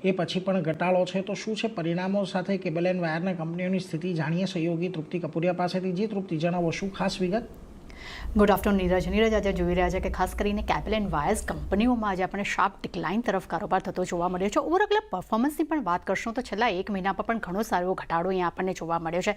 એ પછી પણ ઘટાડો છે. તો શું છે પરિણામો સાથે કેબલ એન્ડ વાયરના કંપનીઓની સ્થિતિ જાણીએ સહયોગી તૃપ્તિ કપૂરિયા પાસેથી. જે તૃપ્તિ જણાવો શું ખાસ વિગત? ગુડ આફ્ટરનૂન નીરજ આજે જોઈ રહ્યા છે કે ખાસ કરીને કેબલ એન્ડ વાયર્સ કંપનીઓમાં આજે આપણે શાર્પ ડિક્લાઇન તરફ કારોબાર થતો જોવા મળ્યો છે. ઓવરઓલ પરફોર્મન્સની પણ વાત કરશું તો છેલ્લા એક મહિનામાં પણ ઘણો સારો ઘટાડો અહીંયા આપણને જોવા મળ્યો છે.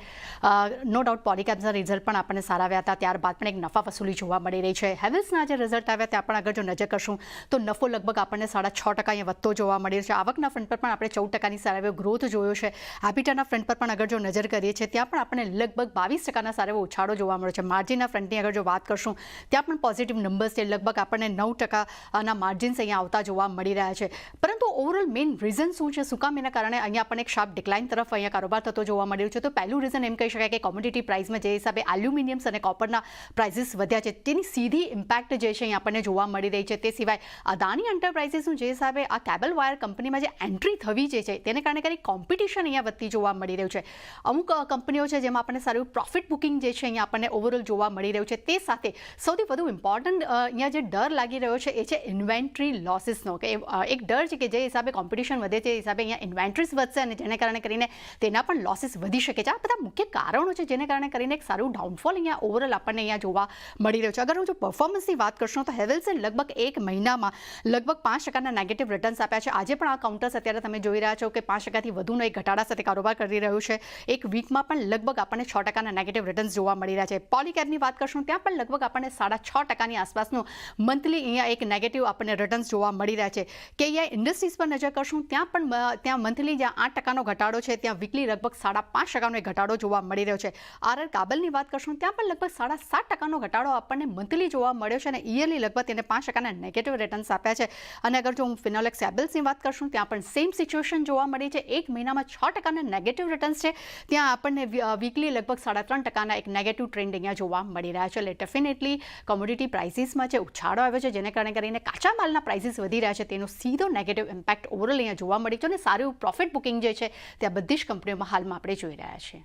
નો ડાઉટ પોલીકેબ્સના રિઝલ્ટ પણ આપણને સારા આવ્યા હતા, ત્યારબાદ પણ એક નફા વસૂલી જોવા મળી રહી છે. હેવેલ્સના જે રિઝલ્ટ આવ્યા ત્યાં પણ આગળ જો નજર કરશું તો નફો લગભગ આપણને 6.5% અહીંયા વધતો જોવા મળ્યો છે. આવકના ફ્રન્ટ પર પણ આપણે 14%ની સારા એવો ગ્રોથ જોયો છે. એબિટાના ફ્રન્ટ પર પણ આગળ જો નજર કરીએ છીએ ત્યાં પણ આપણને લગભગ 22%ના સારા એવો ઉછાળો જોવા મળ્યો છે. માર્જિનના ફ્રન્ટની આગળ જો વાત કરશું ત્યાં પણ પોઝિટિવ નંબર્સ છે. લગભગ આપણને 9%ના માર્જિન્સ અહીંયા આવતા જોવા મળી રહ્યા છે. પરંતુ ઓવરઓલ મેઇન રીઝન શું છે, શું કામ એના કારણે અહીંયા આપણને એક શાર્પ ડિક્લાઇન તરફ અહીંયા કારોબાર થતો જોવા મળ્યો છે? તો પહેલું રીઝન એમ કહી શકાય કે કોમોડિટી પ્રાઇસમાં જે હિસાબે એલ્યુમિનિયમ્સ અને કોપરના પ્રાઇસીસ વધ્યા છે તેની સીધી ઇમ્પેક્ટ જે છે અહીંયા આપણને જોવા મળી રહી છે. તે સિવાય અદાની એન્ટરપ્રાઇઝીસનું જે હિસાબે આ કેબલ વાયર કંપનીમાં જે એન્ટ્રી થવી જે છે તેને કારણે કંઈક કોમ્પિટિશન અહીંયા વધતી જોવા મળી રહ્યું છે. અમુક કંપનીઓ છે જેમાં આપણને સારું પ્રોફિટ બુકિંગ જે છે અહીંયા આપણને ઓવરઓલ જોવા મળી રહ્યું છે. તે સાથે સૌથી વધુ ઇમ્પોર્ટન્ટ અહીંયા જે ડર લાગી રહ્યો છે એ છે ઇન્વેન્ટરી લોસીસનો. કે એક ડર છે કે જે હિસાબે કોમ્પિટિશન વધે છે એ હિસાબે અહીંયા ઇન્વેન્ટરીઝ વધશે અને જેને કારણે કરીને તેના પણ લોસીસ વધી શકે છે. આ બધા મુખ્ય કારણો છે જેને કારણે કરીને એક સારું ડાઉનફોલ અહીંયા ઓવરઓલ આપણને અહીંયા જોવા મળી રહ્યો છે. અગર હું જો પરફોર્મન્સની વાત કરશું તો હેવેલ્સે લગભગ એક મહિનામાં લગભગ 5%ના નેગેટિવ રિટર્ન્સ આપ્યા છે. આજે પણ આ કાઉન્ટર્સ અત્યારે તમે જોઈ રહ્યા છો કે 5%થી વધુનો એક ઘટાડા સાથે કારોબાર કરી રહ્યું છે. એક વીકમાં પણ લગભગ આપણને 6%ના નેગેટિવ રિટર્ન્સ જોવા મળી રહ્યા છે. પોલીકેબની વાત કરશું ત્યાં પણ લગભગ આપણને 6.5%ની આસપાસનું મંથલી અહીંયા એક નેગેટિવ આપણને રિટર્ન્સ જોવા મળી રહ્યા છે. કે અહીંયા ઇન્ડસ્ટ્રીઝ પર નજર કરશું ત્યાં મંથલી જ્યાં 8%નો ઘટાડો છે ત્યાં વીકલી લગભગ 5.5%નો એક ઘટાડો જોવા મળી રહ્યો છે. આરઆર કાબલની વાત કરશું ત્યાં પણ લગભગ 7.5%નો ઘટાડો આપણને મંથલી જોવા મળ્યો છે અને યરલી લગભગ તેને 5%ના નેગેટિવ રિટર્ન્સ આપ્યા છે. અને અગર જો હું ફિનોલેક્સ એબલ્સની વાત કરશું ત્યાં પણ સેમ સિચ્યુએશન જોવા મળી છે. એક મહિનામાં 6%ના નેગેટિવ રિટર્ન્સ છે, ત્યાં આપણને વીકલી લગભગ 3.5%ના એક નેગેટિવ ટ્રેન્ડ અહીંયા જોવા મળી રહ્યા છે. એટલે ડેફિનેટલી કોમોડિટી પ્રાઇસીસમાં જે ઉછાળો આવ્યો છે જેને કારણે કરીને કાચા માલના પ્રાઇસીસ વધી રહ્યા છે તેનો સીધો નેગેટિવ ઇમ્પેક્ટ ઓવરઓલ અહીંયા જોવા મળી છે અને સારું પ્રોફિટ બુકિંગ જે છે ત્યાં બધી જ કંપનીઓમાં હાલમાં આપણે જોઈ રહ્યા છીએ.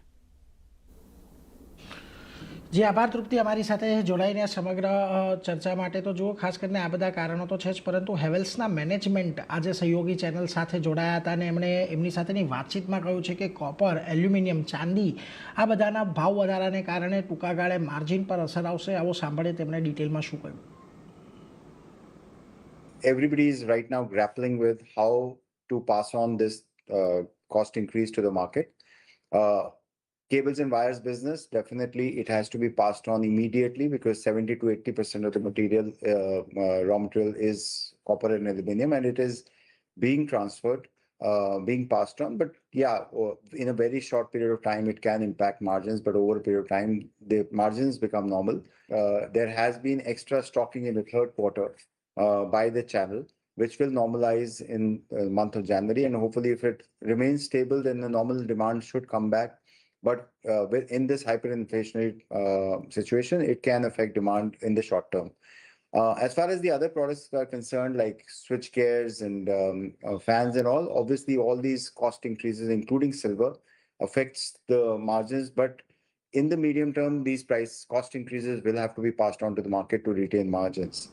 જે આભાર તૃપ્તિ અમારી સાથે જોડાઈને સમગ્ર ચર્ચા માટે. તો જુઓ ખાસ કરીને આ બધા કારણો તો છે જ, પરંતુ હેવેલ્સના મેનેજમેન્ટ આજે સહયોગી ચેનલ સાથે જોડાયા હતા અને એમણે એમની સાથેની વાતચીતમાં કહ્યું છે કે કોપર, એલ્યુમિનિયમ, ચાંદી આ બધાના ભાવ વધારાને કારણે ટૂંકા ગાળે માર્જિન પર અસર આવશે. આવો સાંભળે તેમણે ડિટેલમાં શું કહ્યું. Everybody is right now grappling with how to pass on this cost increase to the market. Cables and wires business, definitely it has to be passed on immediately because 70 to 80% of the material, raw material is copper and aluminum, and it is being transferred, being passed on. But yeah, in a very short period of time, it can impact margins, but over a period of time, the margins become normal. There has been extra stocking in the third quarter by the channel, which will normalize in the month of January. And hopefully, if it remains stable, then the normal demand should come back. But in this hyperinflationary situation, it can affect demand in the short term. As far as the other products are concerned, like switch gears and fans and all, obviously all these cost increases, including silver, affects the margins. But in the medium term, these cost increases will have to be passed on to the market to retain margins.